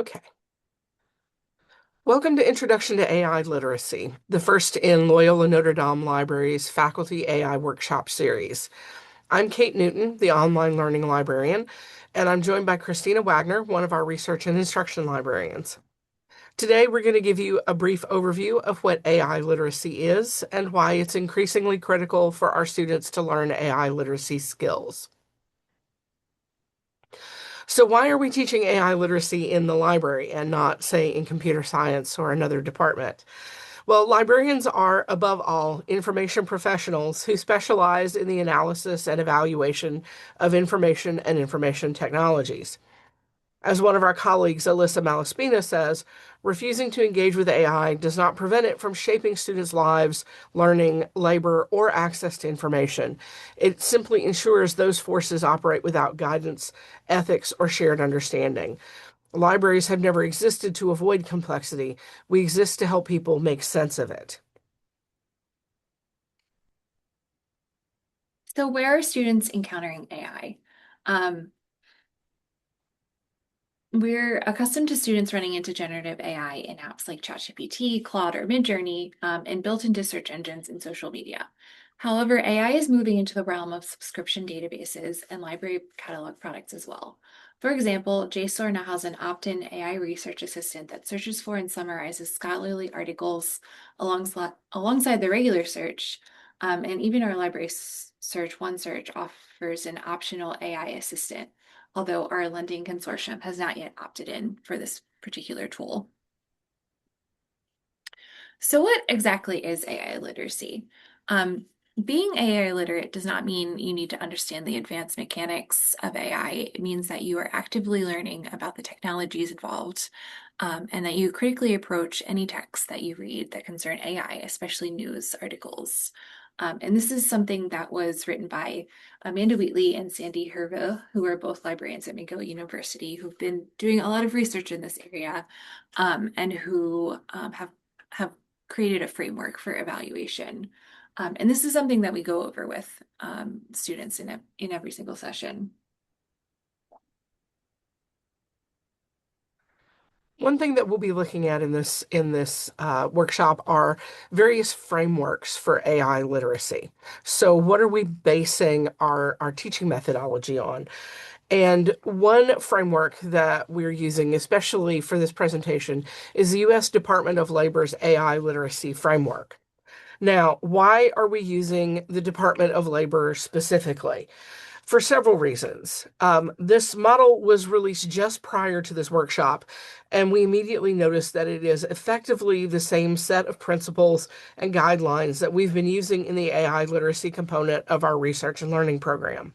Okay. Welcome to Introduction to AI Literacy, the first in Loyola Notre Dame Library's Faculty AI Workshop series. I'm Kate Newton, the online learning librarian, and I'm joined by Christina Wagner, one of our research and instruction librarians. Today, we're going to give you a brief overview of what AI literacy is and why it's increasingly critical for our students to learn AI literacy skills. So why are we teaching AI literacy in the library and not, say, in computer science or another department? Well, librarians are, above all, information professionals who specialize in the analysis and evaluation of information and information technologies. As one of our colleagues, Alyssa Malaspina, says, refusing to engage with AI does not prevent it from shaping students' lives, learning, labor, or access to information. It simply ensures those forces operate without guidance, ethics, or shared understanding. Libraries have never existed to avoid complexity. We exist to help people make sense of it. So where are students encountering AI? We're accustomed to students running into generative AI in apps like ChatGPT, Claude, or Midjourney, and built into search engines and social media. However, AI is moving into the realm of subscription databases and library catalog products as well. For example, JSTOR now has an opt-in AI research assistant that searches for and summarizes scholarly articles alongside the regular search, and even our library search OneSearch offers an optional AI assistant, although our lending consortium has not yet opted in for this particular tool. So what exactly is AI literacy? Being AI literate does not mean you need to understand the advanced mechanics of AI. It means that you are actively learning about the technologies involved, and that you critically approach any texts that you read that concern AI, especially news articles. And this is something that was written by Amanda Wheatley and Sandy Herve, who are both librarians at McGill University, who've been doing a lot of research in this area, and who have created a framework for evaluation. And this is something that we go over with students in every single session. One thing that we'll be looking at in this workshop are various frameworks for AI literacy. So, what are we basing our teaching methodology on? And one framework that we're using, especially for this presentation, is the U.S. Department of Labor's AI literacy framework. Now, why are we using the Department of Labor specifically? For several reasons. This model was released just prior to this workshop, and we immediately noticed that it is effectively the same set of principles and guidelines that we've been using in the AI literacy component of our research and learning program.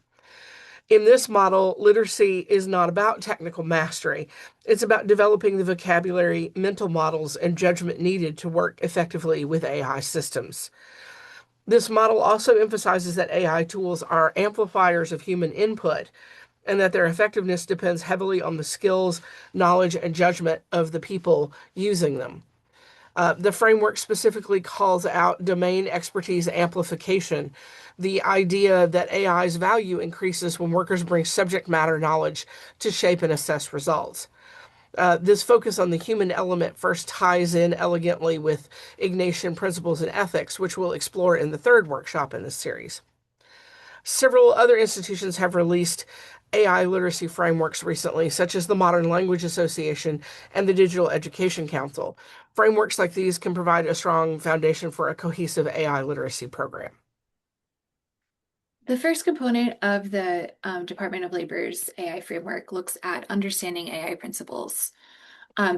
In this model, literacy is not about technical mastery. It's about developing the vocabulary, mental models, and judgment needed to work effectively with AI systems. This model also emphasizes that AI tools are amplifiers of human input and that their effectiveness depends heavily on the skills, knowledge, and judgment of the people using them. The framework specifically calls out domain expertise amplification, the idea that AI's value increases when workers bring subject matter knowledge to shape and assess results. This focus on the human element first ties in elegantly with Ignatian principles and ethics, which we'll explore in the third workshop in this series. Several other institutions have released AI literacy frameworks recently, such as the Modern Language Association and the Digital Education Council. Frameworks like these can provide a strong foundation for a cohesive AI literacy program. The first component of the Department of Labor's AI framework looks at understanding AI principles.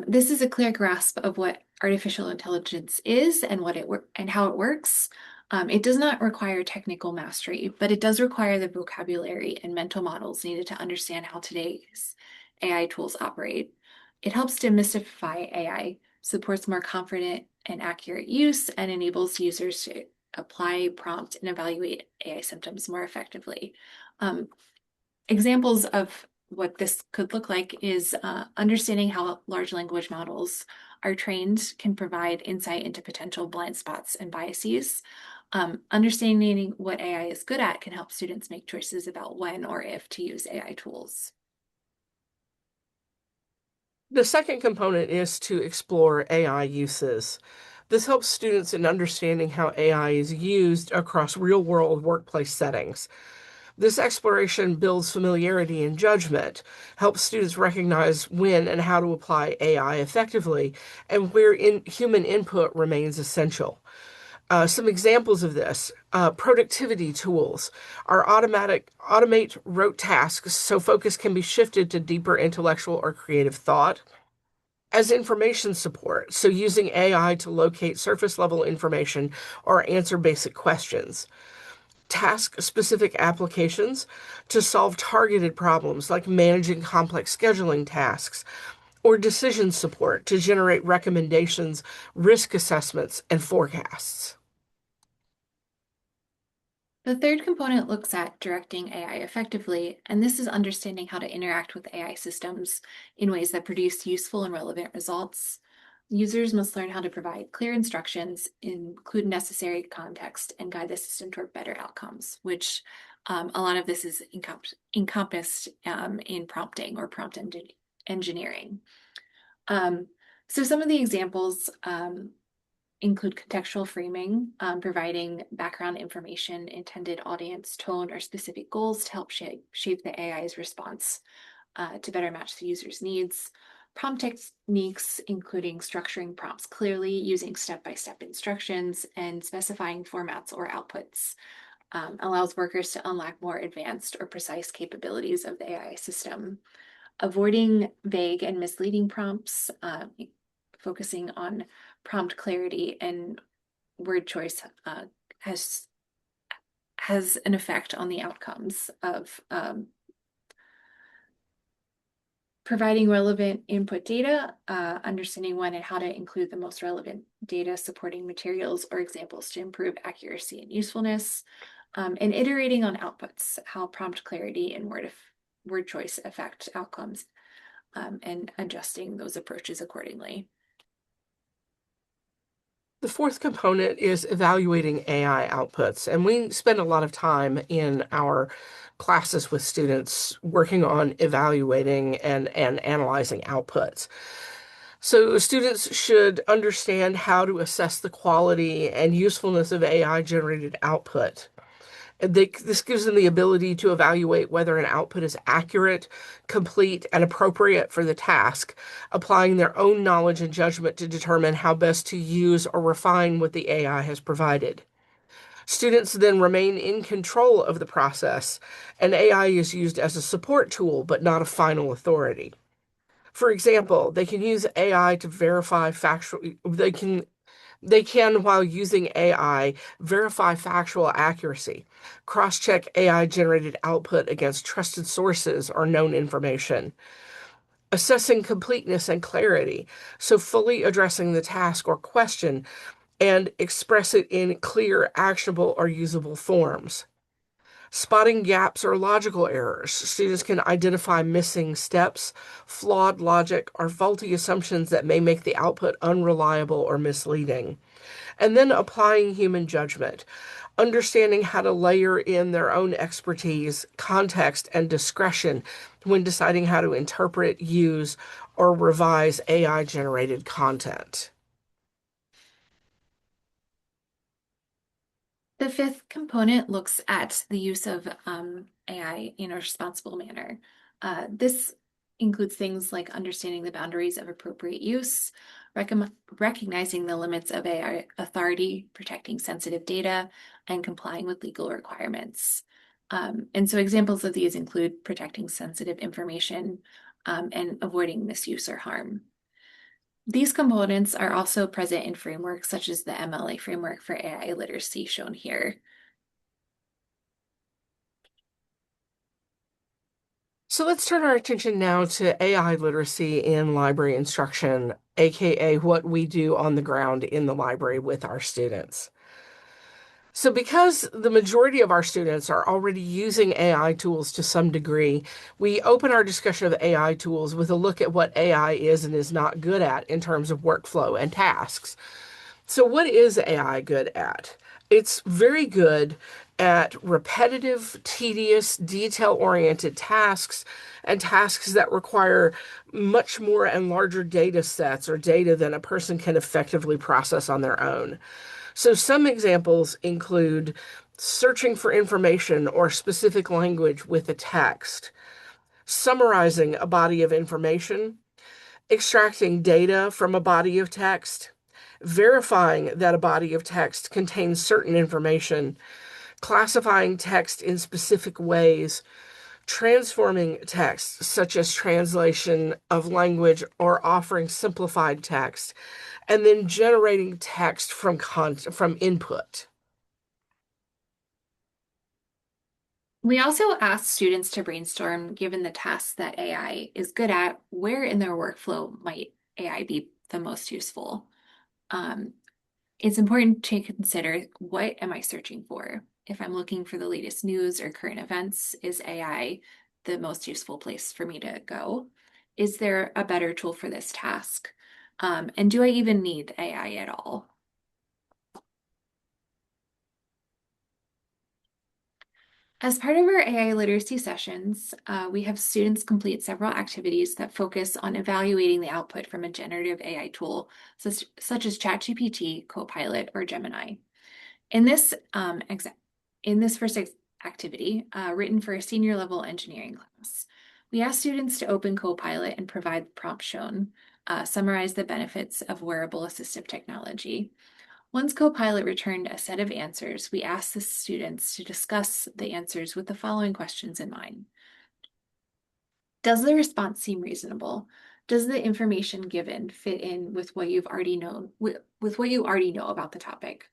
This is a clear grasp of what artificial intelligence is and and how it works. It does not require technical mastery, but it does require the vocabulary and mental models needed to understand how today's AI tools operate. It helps demystify AI, supports more confident and accurate use, and enables users to apply, prompt, and evaluate AI symptoms more effectively. Um, Examples of what this could look like is understanding how large language models are trained can provide insight into potential blind spots and biases. Understanding what AI is good at can help students make choices about when or if to use AI tools. The second component is to explore AI uses. This helps students in understanding how AI is used across real-world workplace settings. This exploration builds familiarity and judgment, helps students recognize when and how to apply AI effectively, and where human input remains essential. Some examples of this, productivity tools are automate rote tasks so focus can be shifted to deeper intellectual or creative thought. As information support, so using AI to locate surface level information or answer basic questions. Task specific applications to solve targeted problems like managing complex scheduling tasks, or decision support to generate recommendations, risk assessments, and forecasts. The third component looks at directing AI effectively, and this is understanding how to interact with AI systems in ways that produce useful and relevant results. Users must learn how to provide clear instructions, include necessary context, and guide the system toward better outcomes, which a lot of this is encompassed in prompting or prompt engineering. So some of the examples include contextual framing, providing background information, intended audience, tone, or specific goals to help shape the AI's response to better match the user's needs. Prompt techniques, including structuring prompts clearly, using step-by-step instructions, and specifying formats or outputs, allows workers to unlock more advanced or precise capabilities of the AI system. Avoiding vague and misleading prompts, focusing on prompt clarity and word choice has an effect on the outcomes of providing relevant input data, understanding when and how to include the most relevant data, supporting materials or examples to improve accuracy and usefulness, and iterating on outputs, how prompt clarity and word choice affect outcomes, and adjusting those approaches accordingly. The fourth component is evaluating AI outputs, and we spend a lot of time in our classes with students working on evaluating and analyzing outputs. So students should understand how to assess the quality and usefulness of AI-generated output. This gives them the ability to evaluate whether an output is accurate, complete, and appropriate for the task, applying their own knowledge and judgment to determine how best to use or refine what the AI has provided. Students then remain in control of the process, and AI is used as a support tool, but not a final authority. For example, they can use AI to verify they can, while using AI, verify factual accuracy, cross-check AI-generated output against trusted sources or known information, assessing completeness and clarity, so fully addressing the task or question and express it in clear, actionable, or usable forms. Spotting gaps or logical errors. Students can identify missing steps, flawed logic, or faulty assumptions that may make the output unreliable or misleading. And then applying human judgment, understanding how to layer in their own expertise, context, and discretion when deciding how to interpret, use, or revise AI-generated content. The fifth component looks at the use of AI in a responsible manner. This includes things like understanding the boundaries of appropriate use, recognizing the limits of AI authority, protecting sensitive data, and complying with legal requirements. And so examples of these include protecting sensitive information and avoiding misuse or harm. These components are also present in frameworks such as the MLA framework for AI literacy shown here. So let's turn our attention now to AI literacy in library instruction, aka what we do on the ground in the library with our students. So because the majority of our students are already using AI tools to some degree, we open our discussion of AI tools with a look at what AI is and is not good at in terms of workflow and tasks. So what is AI good at? It's very good at repetitive, tedious, detail-oriented tasks and tasks that require much more and larger data sets or data than a person can effectively process on their own. So some examples include searching for information or specific language with a text, summarizing a body of information, extracting data from a body of text, verifying that a body of text contains certain information, classifying text in specific ways, transforming text, such as translation of language or offering simplified text, and then generating text from input. We also ask students to brainstorm, given the tasks that AI is good at, where in their workflow might AI be the most useful? Um, it's important to consider, what am I searching for? If I'm looking for the latest news or current events, is AI the most useful place for me to go? Is there a better tool for this task? And do I even need AI at all? As part of our AI literacy sessions, we have students complete several activities that focus on evaluating the output from a generative AI tool, such as ChatGPT, Copilot, or Gemini. In this first activity, written for a senior level engineering class, we asked students to open Copilot and provide the prompt shown, summarize the benefits of wearable assistive technology. Once Copilot returned a set of answers, we asked the students to discuss the answers with the following questions in mind. Does the response seem reasonable? Does the information given fit in with what you've already known, with what you already know about the topic?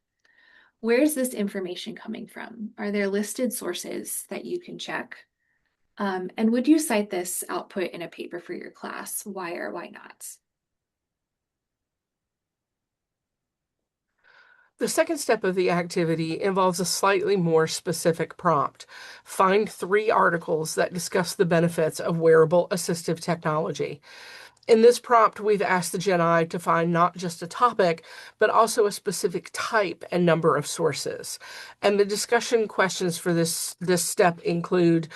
Where is this information coming from? Are there listed sources that you can check? And would you cite this output in a paper for your class? Why or why not? The second step of the activity involves a slightly more specific prompt. Find 3 articles that discuss the benefits of wearable assistive technology. In this prompt, we've asked the Gen to find not just a topic, but also a specific type and number of sources. And the discussion questions for this step include,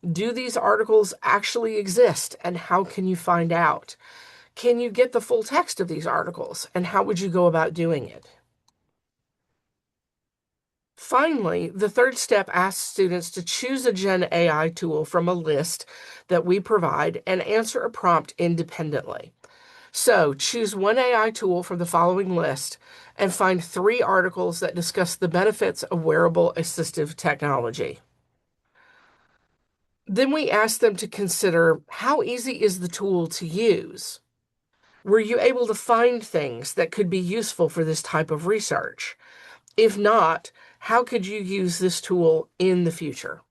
do these articles actually exist, and how can you find out? Can you get the full text of these articles, and how would you go about doing it? Finally, the third step asks students to choose a Gen AI tool from a list that we provide and answer a prompt independently. So choose one AI tool from the following list and find 3 articles that discuss the benefits of wearable assistive technology. Then we ask them to consider, how easy is the tool to use? Were you able to find things that could be useful for this type of research? If not, how could you use this tool in the future?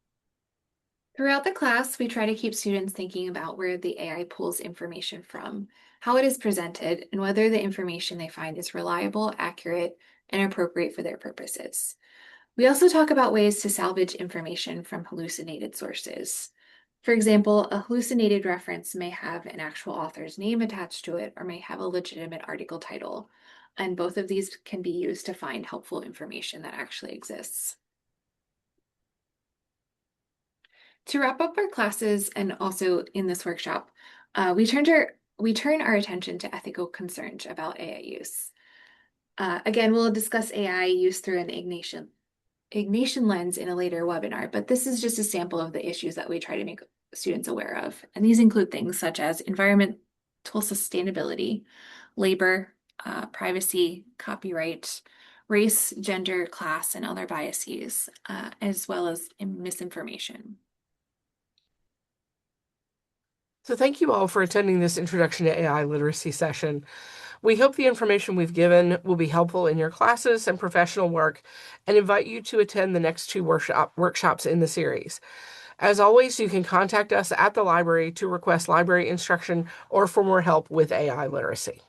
Throughout the class, we try to keep students thinking about where the AI pulls information from, how it is presented, and whether the information they find is reliable, accurate, and appropriate for their purposes. We also talk about ways to salvage information from hallucinated sources. For example, a hallucinated reference may have an actual author's name attached to it or may have a legitimate article title, and both of these can be used to find helpful information that actually exists. To wrap up our classes and also in this workshop, we turn our attention to ethical concerns about AI use. Again, we'll discuss AI use through an Ignatian lens in a later webinar, but this is just a sample of the issues that we try to make students aware of. And these include things such as environmental sustainability, labor, privacy, copyright, race, gender, class, and other biases, as well as misinformation. So thank you all for attending this Introduction to AI Literacy session. We hope the information we've given will be helpful in your classes and professional work, and invite you to attend the next 2 workshops in the series. As always, you can contact us at the library to request library instruction or for more help with AI literacy.